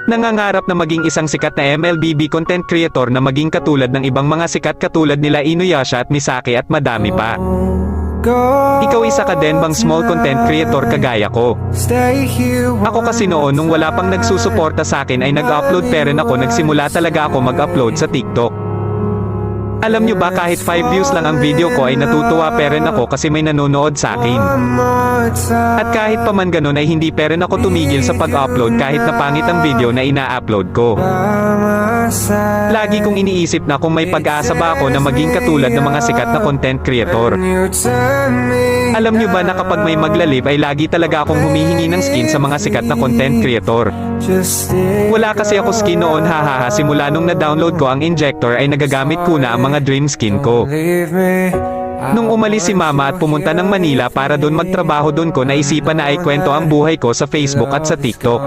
Nangangarap na maging isang sikat na MLBB content creator na maging katulad ng ibang mga sikat katulad nila Inuyasha at Misaki at madami pa. Ikaw isa ka din bang small content creator kagaya ko? Ako kasi noon nung wala pang nagsusuporta sa akin ay nag-upload pero nagsimula talaga ako mag-upload sa TikTok. Alam nyo ba kahit 5 views lang ang video ko ay natutuwa pa rin ako kasi may nanonood sa akin. At kahit pa man ganun ay hindi pa rin ako tumigil sa pag-upload kahit na pangit ang video na ina-upload ko. Lagi kong iniisip na kung may pag-asa ba ako na maging katulad ng mga sikat na content creator. Alam nyo ba na kapag may maglalib ay lagi talaga akong humihingi ng skin sa mga sikat na content creator. Wala kasi ako skin noon hahaha simula nung na-download ko ang injector ay nagagamit ko na ang mga dream skin ko. Nung umalis si mama at pumunta ng Manila para doon magtrabaho doon ko naisipan na ay kwento ang buhay ko sa Facebook at sa TikTok.